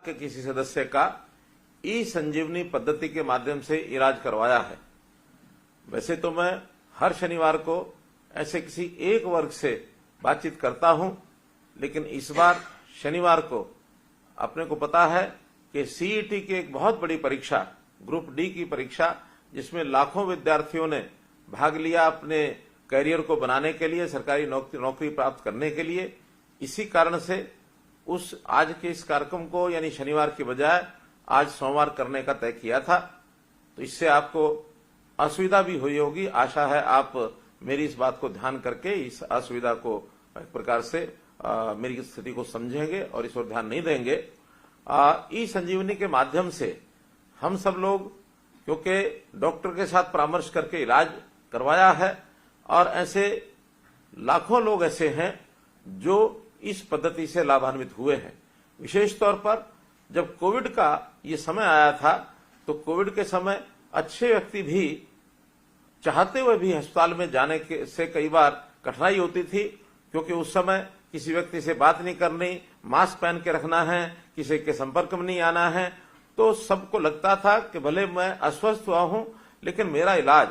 के किसी सदस्य का ई संजीवनी पद्धति के माध्यम से इलाज करवाया है। वैसे तो मैं हर शनिवार को ऐसे किसी एक वर्ग से बातचीत करता हूं, लेकिन इस बार शनिवार को अपने को पता है कि सीईटी की एक बहुत बड़ी परीक्षा, ग्रुप डी की परीक्षा, जिसमें लाखों विद्यार्थियों ने भाग लिया अपने करियर को बनाने के लिए, सरकारी नौकरी प्राप्त करने के लिए। इसी कारण से उस आज के इस कार्यक्रम को यानी शनिवार की बजाय आज सोमवार करने का तय किया था। तो इससे आपको असुविधा भी हुई होगी। आशा है आप मेरी इस बात को ध्यान करके इस असुविधा को एक प्रकार से मेरी स्थिति को समझेंगे और इस ओर ध्यान नहीं देंगे। ई संजीवनी के माध्यम से हम सब लोग, क्योंकि डॉक्टर के साथ परामर्श करके इलाज करवाया है, और ऐसे लाखों लोग ऐसे हैं जो इस पद्धति से लाभान्वित हुए हैं। विशेष तौर पर जब कोविड का ये समय आया था, तो कोविड के समय अच्छे व्यक्ति भी चाहते हुए भी अस्पताल में जाने से कई बार कठिनाई होती थी, क्योंकि उस समय किसी व्यक्ति से बात नहीं करनी, मास्क पहन के रखना है, किसी के संपर्क में नहीं आना है। तो सबको लगता था कि भले मैं अस्वस्थ हुआ हूं, लेकिन मेरा इलाज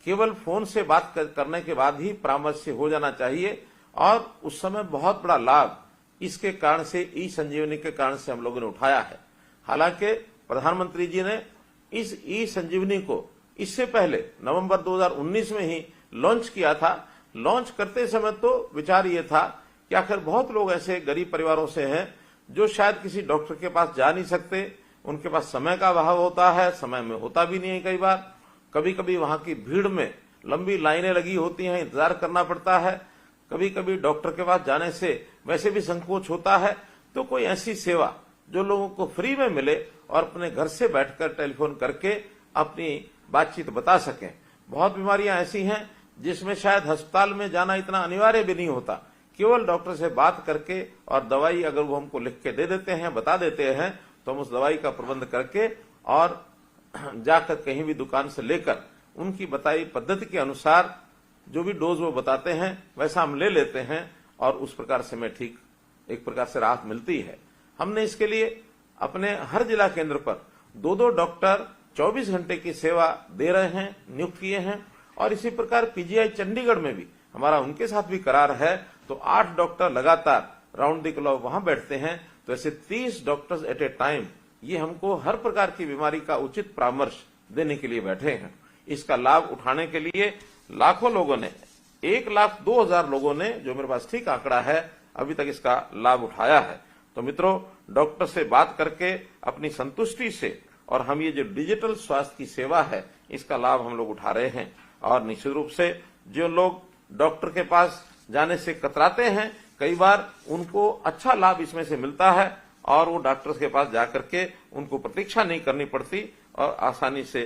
केवल फोन से बात करने के बाद ही परामर्श से हो जाना चाहिए। और उस समय बहुत बड़ा लाभ इसके कारण से, ई संजीवनी के कारण से हम लोगों ने उठाया है। हालांकि प्रधानमंत्री जी ने इस ई संजीवनी को इससे पहले नवंबर 2019 में ही लॉन्च किया था। लॉन्च करते समय तो विचार ये था कि आखिर बहुत लोग ऐसे गरीब परिवारों से हैं जो शायद किसी डॉक्टर के पास जा नहीं सकते, उनके पास समय का अभाव होता है, समय में होता भी नहीं है। कई बार कभी कभी वहां की भीड़ में लंबी लाइनें लगी होती हैं, इंतजार करना पड़ता है। कभी कभी डॉक्टर के पास जाने से वैसे भी संकोच होता है। तो कोई ऐसी सेवा जो लोगों को फ्री में मिले और अपने घर से बैठकर टेलीफोन करके अपनी बातचीत बता सकें। बहुत बीमारियां ऐसी हैं जिसमें शायद अस्पताल में जाना इतना अनिवार्य भी नहीं होता, केवल डॉक्टर से बात करके और दवाई अगर वो हमको लिख के दे देते हैं, बता देते हैं, तो हम उस दवाई का प्रबंध करके और जाकर कहीं भी दुकान से लेकर उनकी बताई पद्धति के अनुसार जो भी डोज वो बताते हैं वैसा हम ले लेते हैं, और उस प्रकार से हमें ठीक एक प्रकार से राहत मिलती है। हमने इसके लिए अपने हर जिला केंद्र पर 2-2 डॉक्टर 24 घंटे की सेवा दे रहे हैं, नियुक्त किए हैं। और इसी प्रकार पीजीआई चंडीगढ़ में भी हमारा उनके साथ भी करार है, तो 8 डॉक्टर लगातार राउंड द क्लॉक वहां बैठते हैं। तो ऐसे 30 डॉक्टर्स एट ए टाइम ये हमको हर प्रकार की बीमारी का उचित परामर्श देने के लिए बैठे हैं। इसका लाभ उठाने के लिए लाखों लोगों ने, 1,02,000 लोगों ने, जो मेरे पास ठीक आंकड़ा है, अभी तक इसका लाभ उठाया है। तो मित्रों, डॉक्टर से बात करके अपनी संतुष्टि से, और हम ये जो डिजिटल स्वास्थ्य की सेवा है इसका लाभ हम लोग उठा रहे हैं। और निश्चित रूप से जो लोग डॉक्टर के पास जाने से कतराते हैं, कई बार उनको अच्छा लाभ इसमें से मिलता है और वो डॉक्टर के पास जाकर के उनको प्रतीक्षा नहीं करनी पड़ती और आसानी से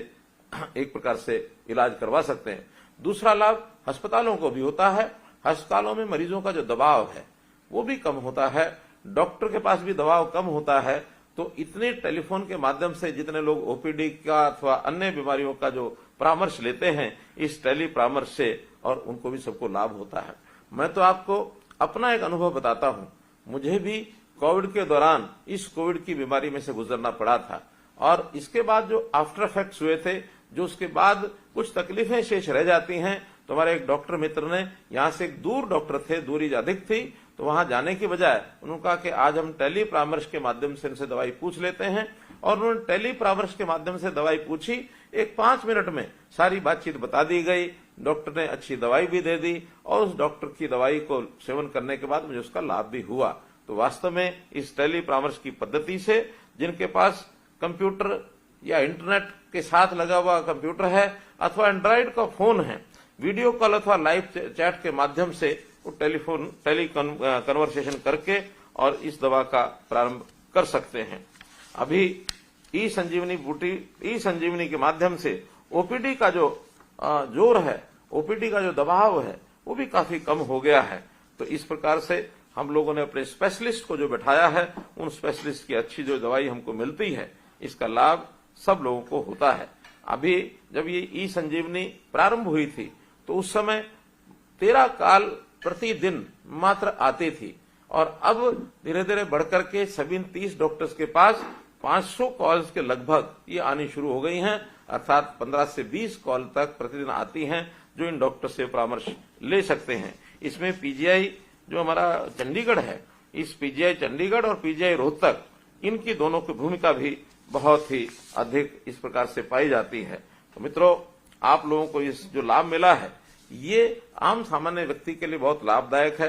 एक प्रकार से इलाज करवा सकते हैं। दूसरा लाभ अस्पतालों को भी होता है। अस्पतालों में मरीजों का जो दबाव है वो भी कम होता है, डॉक्टर के पास भी दबाव कम होता है। तो इतने टेलीफोन के माध्यम से जितने लोग ओपीडी का अथवा अन्य बीमारियों का जो परामर्श लेते हैं इस टेली परामर्श से, और उनको भी सबको लाभ होता है। मैं तो आपको अपना एक अनुभव बताता हूं। मुझे भी कोविड के दौरान इस कोविड की बीमारी में से गुजरना पड़ा था, और इसके बाद जो आफ्टर इफेक्ट्स हुए थे, जो उसके बाद कुछ तकलीफें शेष रह जाती हैं, तो हमारे एक डॉक्टर मित्र ने, यहां से एक दूर डॉक्टर थे, दूरी अधिक थी, तो वहां जाने की बजाय उन्होंने कहा कि आज हम टेली परामर्श के माध्यम से इनसे दवाई पूछ लेते हैं। और उन्होंने टेली परामर्श के माध्यम से दवाई पूछी, एक 5 मिनट में सारी बातचीत बता दी गई, डॉक्टर ने अच्छी दवाई भी दे दी, और उस डॉक्टर की दवाई को सेवन करने के बाद मुझे उसका लाभ भी हुआ। तो वास्तव में इस टेली परामर्श की पद्धति से जिनके पास कंप्यूटर या इंटरनेट के साथ लगा हुआ कंप्यूटर है अथवा एंड्रॉइड का फोन है, वीडियो कॉल अथवा लाइव चैट के माध्यम से वो टेली कन्वर्सेशन करके और इस दवा का प्रारंभ कर सकते हैं। अभी ई संजीवनी के माध्यम से ओपीडी का जो जोर है, ओपीडी का जो दबाव है, वो भी काफी कम हो गया है। तो इस प्रकार से हम लोगों ने अपने स्पेशलिस्ट को जो बैठाया है, उन स्पेशलिस्ट की अच्छी जो दवाई हमको मिलती है, इसका लाभ सब लोगों को होता है। अभी जब ये ई संजीवनी प्रारंभ हुई थी तो उस समय 13 कॉल प्रतिदिन मात्र आती थी, और अब धीरे धीरे बढ़कर के सभी 30 डॉक्टर्स के पास 500 कॉल्स के लगभग ये आनी शुरू हो गई हैं, अर्थात 15 से 20 कॉल तक प्रतिदिन आती हैं जो इन डॉक्टर से परामर्श ले सकते हैं। इसमें पीजीआई जो हमारा चंडीगढ़ है, इस पीजीआई चंडीगढ़ और पीजीआई रोहतक, इनकी दोनों की भूमिका भी बहुत ही अधिक इस प्रकार से पाई जाती है। तो मित्रों, आप लोगों को इस जो लाभ मिला है ये आम सामान्य व्यक्ति के लिए बहुत लाभदायक है,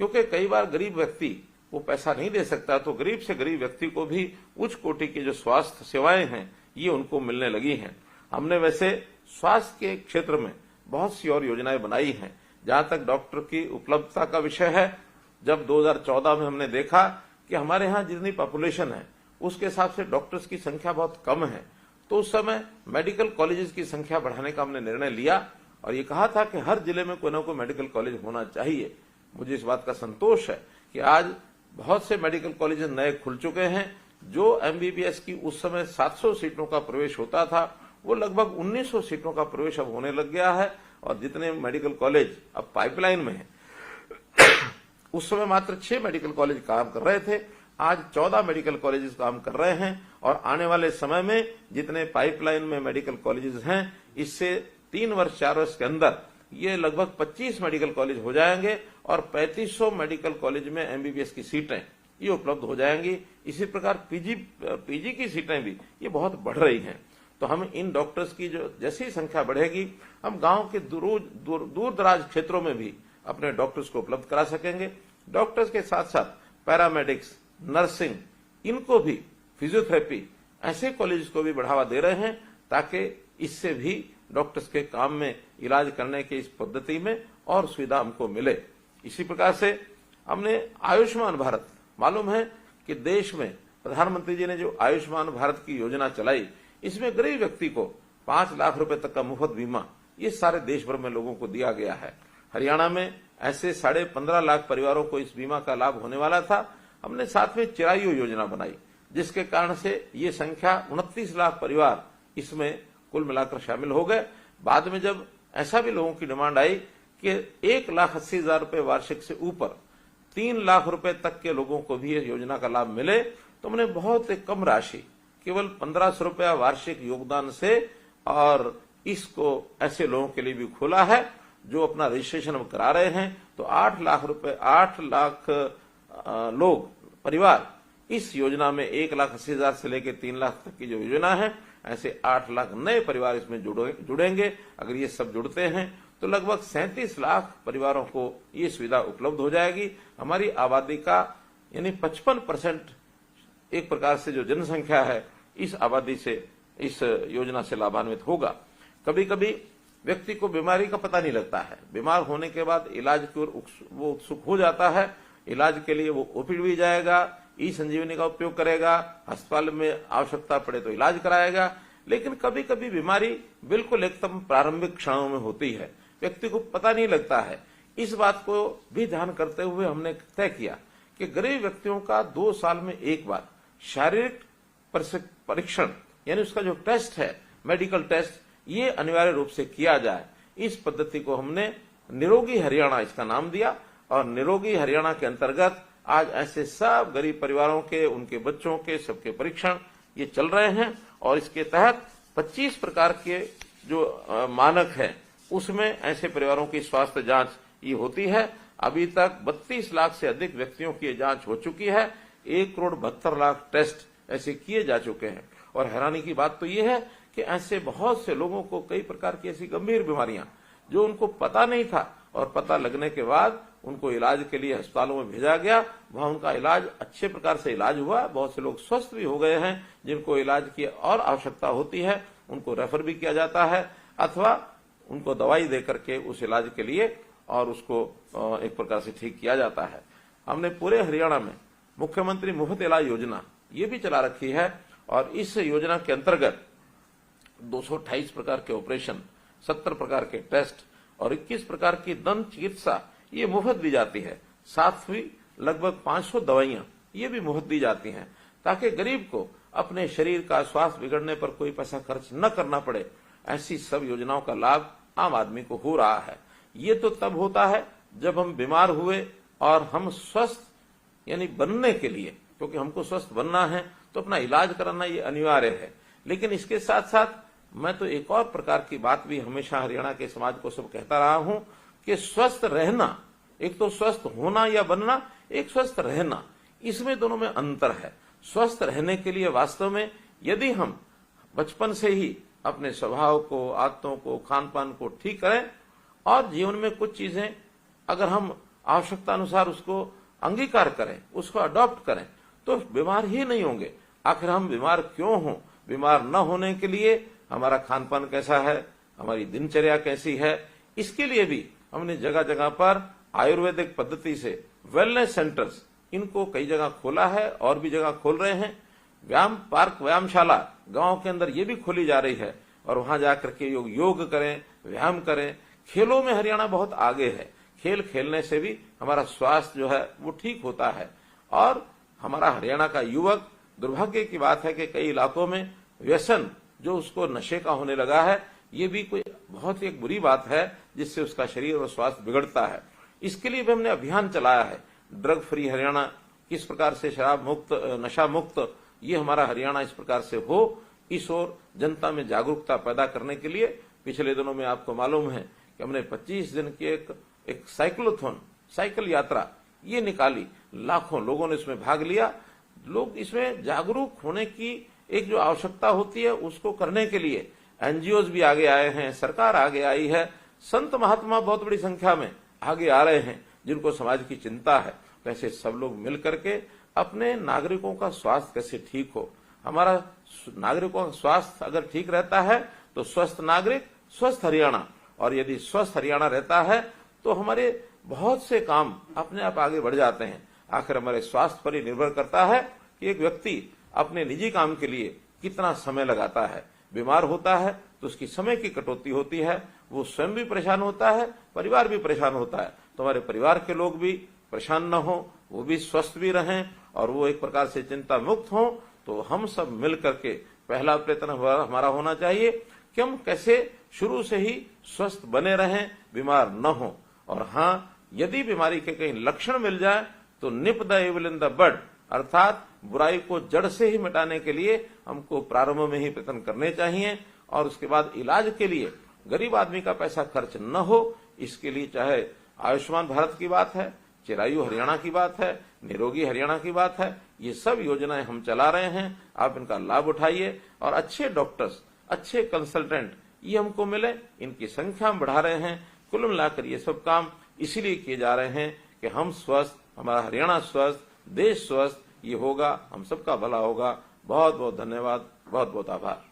क्योंकि कई बार गरीब व्यक्ति वो पैसा नहीं दे सकता, तो गरीब से गरीब व्यक्ति को भी उच्च कोटि की जो स्वास्थ्य सेवाएं हैं ये उनको मिलने लगी हैं। हमने वैसे स्वास्थ्य के क्षेत्र में बहुत सी और योजनाएं बनाई हैं। जहां तक डॉक्टर की उपलब्धता का विषय है, जब 2014 में हमने देखा कि हमारे यहाँ जितनी पॉपुलेशन है उसके हिसाब से डॉक्टर्स की संख्या बहुत कम है, तो उस समय मेडिकल कॉलेजेस की संख्या बढ़ाने का हमने निर्णय लिया और ये कहा था कि हर जिले में कोई ना कोई मेडिकल कॉलेज होना चाहिए। मुझे इस बात का संतोष है कि आज बहुत से मेडिकल कॉलेज नए खुल चुके हैं। जो एमबीबीएस की उस समय 700 सीटों का प्रवेश होता था, वो लगभग 1900 सीटों का प्रवेश अब होने लग गया है। और जितने मेडिकल कॉलेज अब पाइपलाइन में हैं, उस समय मात्र 6 मेडिकल कॉलेज काम कर रहे थे, आज 14 मेडिकल कॉलेजेस काम कर रहे हैं। और आने वाले समय में जितने पाइपलाइन में मेडिकल कॉलेजेस हैं, इससे 3 वर्ष 4 वर्ष के अंदर ये लगभग 25 मेडिकल कॉलेज हो जाएंगे और 3500 मेडिकल कॉलेज में एमबीबीएस की सीटें ये उपलब्ध हो जाएंगी। इसी प्रकार पीजी की सीटें भी ये बहुत बढ़ रही हैं। तो हम इन डॉक्टर्स की जो जैसी संख्या बढ़ेगी, हम गांव के दूर दराज क्षेत्रों में भी अपने डॉक्टर्स को उपलब्ध करा सकेंगे। डॉक्टर्स के साथ साथ पैरामेडिक्स, नर्सिंग, इनको भी, फिजियोथेरेपी, ऐसे कॉलेज को भी बढ़ावा दे रहे हैं ताकि इससे भी डॉक्टर्स के काम में, इलाज करने की इस पद्धति में और सुविधा हमको मिले। इसी प्रकार से हमने आयुष्मान भारत, मालूम है कि देश में प्रधानमंत्री जी ने जो आयुष्मान भारत की योजना चलाई, इसमें गरीब व्यक्ति को 5 लाख रुपए तक का मुफ्त बीमा ये सारे देश भर में लोगों को दिया गया है। हरियाणा में ऐसे 15.5 लाख परिवारों को इस बीमा का लाभ होने वाला था। हमने साथ में चिरायु योजना बनाई, जिसके कारण से ये संख्या 29 लाख परिवार इसमें कुल मिलाकर शामिल हो गए। बाद में जब ऐसा भी लोगों की डिमांड आई कि 1,80,000 रुपए वार्षिक से ऊपर 3 लाख रुपए तक के लोगों को भी इस योजना का लाभ मिले, तो हमने बहुत कम राशि, केवल 1500 रुपया वार्षिक योगदान से, और इसको ऐसे लोगों के लिए भी खोला है जो अपना रजिस्ट्रेशन करा रहे हैं। तो 8 लाख लोग, परिवार इस योजना में 1,80,000 से लेकर 3 लाख तक की जो योजना है, ऐसे 8 लाख नए परिवार इसमें जुड़ेंगे। अगर ये सब जुड़ते हैं तो लगभग 37 लाख परिवारों को ये सुविधा उपलब्ध हो जाएगी। हमारी आबादी का यानी 55% एक प्रकार से जो जनसंख्या है, इस आबादी से, इस योजना से लाभान्वित होगा। कभी कभी व्यक्ति को बीमारी का पता नहीं लगता है, बीमार होने के बाद इलाज की ओर वो उत्सुक हो जाता है। इलाज के लिए वो ओपीडी भी जाएगा, ई संजीवनी का उपयोग करेगा, अस्पताल में आवश्यकता पड़े तो इलाज कराएगा। लेकिन कभी कभी बीमारी बिल्कुल एकदम प्रारंभिक क्षणों में होती है, व्यक्ति को पता नहीं लगता है। इस बात को भी ध्यान करते हुए हमने तय किया कि गरीब व्यक्तियों का 2 साल में एक बार शारीरिक परीक्षण, यानी उसका जो टेस्ट है, मेडिकल टेस्ट, ये अनिवार्य रूप से किया जाए। इस पद्धति को हमने निरोगी हरियाणा इसका नाम दिया। और निरोगी हरियाणा के अंतर्गत आज ऐसे सब गरीब परिवारों के, उनके बच्चों के, सबके परीक्षण ये चल रहे हैं। और इसके तहत 25 प्रकार के जो मानक है, उसमें ऐसे परिवारों की स्वास्थ्य जांच ये होती है। अभी तक 32 लाख से अधिक व्यक्तियों की जांच हो चुकी है। 1,72,00,000 टेस्ट ऐसे किए जा चुके हैं। और हैरानी की बात तो ये है कि ऐसे बहुत से लोगों को कई प्रकार की ऐसी गंभीर बीमारियां जो उनको पता नहीं था, और पता लगने के बाद उनको इलाज के लिए अस्पतालों में भेजा गया, वहां उनका इलाज अच्छे प्रकार से इलाज हुआ। बहुत से लोग स्वस्थ भी हो गए हैं। जिनको इलाज की और आवश्यकता होती है उनको रेफर भी किया जाता है, अथवा उनको दवाई दे करके उस इलाज के लिए और उसको एक प्रकार से ठीक किया जाता है। हमने पूरे हरियाणा में मुख्यमंत्री मुफ्त इलाज योजना ये भी चला रखी है। और इस योजना के अंतर्गत 228 प्रकार के ऑपरेशन, 70 प्रकार के टेस्ट और 21 प्रकार की दंत चिकित्सा ये मुफ्त दी जाती है। साथ ही लगभग 500 दवाइयां ये भी मुफ्त दी जाती हैं, ताकि गरीब को अपने शरीर का स्वास्थ्य बिगड़ने पर कोई पैसा खर्च न करना पड़े। ऐसी सब योजनाओं का लाभ आम आदमी को हो रहा है। ये तो तब होता है जब हम बीमार हुए और हम स्वस्थ यानी बनने के लिए, क्योंकि हमको स्वस्थ बनना है तो अपना इलाज कराना ये अनिवार्य है। लेकिन इसके साथ साथ मैं तो एक और प्रकार की बात भी हमेशा हरियाणा के समाज को सब कहता रहा हूं कि स्वस्थ रहना, एक तो स्वस्थ होना या बनना, एक स्वस्थ रहना, इसमें दोनों में अंतर है। स्वस्थ रहने के लिए वास्तव में यदि हम बचपन से ही अपने स्वभाव को, आदतों को, खान पान को ठीक करें और जीवन में कुछ चीजें अगर हम आवश्यकता अनुसार उसको अंगीकार करें, उसको अडॉप्ट करें, तो बीमार ही नहीं होंगे। आखिर हम बीमार क्यों हों? बीमार न होने के लिए हमारा खान पान कैसा है, हमारी दिनचर्या कैसी है, इसके लिए भी हमने जगह जगह पर आयुर्वेदिक पद्धति से वेलनेस सेंटर्स, इनको कई जगह खोला है और भी जगह खोल रहे हैं। व्यायाम पार्क, व्यायामशाला गांव के अंदर ये भी खोली जा रही है और वहां जाकर के योग करें, व्यायाम करें। खेलों में हरियाणा बहुत आगे है। खेल खेलने से भी हमारा स्वास्थ्य जो है वो ठीक होता है। और हमारा हरियाणा का युवक, दुर्भाग्य की बात है कि कई इलाकों में व्यसन जो उसको नशे का होने लगा है, ये भी कोई बहुत ही एक बुरी बात है जिससे उसका शरीर और स्वास्थ्य बिगड़ता है। इसके लिए भी हमने अभियान चलाया है, ड्रग फ्री हरियाणा, किस प्रकार से शराब मुक्त, नशा मुक्त ये हमारा हरियाणा इस प्रकार से हो, इस ओर जनता में जागरूकता पैदा करने के लिए पिछले दिनों में आपको मालूम है कि हमने 25 दिन की एक साइक्लोथॉन, साइकिल यात्रा ये निकाली। लाखों लोगों ने इसमें भाग लिया। लोग इसमें जागरूक होने की एक जो आवश्यकता होती है उसको करने के लिए एनजीओज भी आगे आए हैं, सरकार आगे आई है, संत महात्मा बहुत बड़ी संख्या में आगे आ रहे हैं जिनको समाज की चिंता है। वैसे सब लोग मिल करके अपने नागरिकों का स्वास्थ्य कैसे ठीक हो, हमारा नागरिकों का स्वास्थ्य अगर ठीक रहता है तो स्वस्थ नागरिक, स्वस्थ हरियाणा, और यदि स्वस्थ हरियाणा रहता है तो हमारे बहुत से काम अपने आप आगे बढ़ जाते हैं। आखिर हमारे स्वास्थ्य पर ही निर्भर करता है कि एक व्यक्ति अपने निजी काम के लिए कितना समय लगाता है। बीमार होता है तो उसकी समय की कटौती होती है, वो स्वयं भी परेशान होता है, परिवार भी परेशान होता है। तो हमारे परिवार के लोग भी परेशान न हो, वो भी स्वस्थ भी रहें और वो एक प्रकार से चिंता मुक्त हो। तो हम सब मिल करके पहला प्रयत्न हमारा होना चाहिए कि हम कैसे शुरू से ही स्वस्थ बने रहें, बीमार न हो। और हाँ, यदि बीमारी के कहीं लक्षण मिल जाए तो nip the evil in the bud, अर्थात बुराई को जड़ से ही मिटाने के लिए हमको प्रारंभ में ही प्रयत्न करने चाहिए। और उसके बाद इलाज के लिए गरीब आदमी का पैसा खर्च न हो, इसके लिए चाहे आयुष्मान भारत की बात है, चिरायु हरियाणा की बात है, निरोगी हरियाणा की बात है, ये सब योजनाएं हम चला रहे हैं। आप इनका लाभ उठाइए और अच्छे डॉक्टर्स, अच्छे कंसल्टेंट ये हमको मिले, इनकी संख्या हम बढ़ा रहे हैं। कुल मिलाकर ये सब काम इसीलिए किए जा रहे हैं कि हम स्वस्थ, हमारा हरियाणा स्वस्थ, देश स्वस्थ, ये होगा, हम सबका भला होगा। बहुत बहुत धन्यवाद, बहुत बहुत आभार।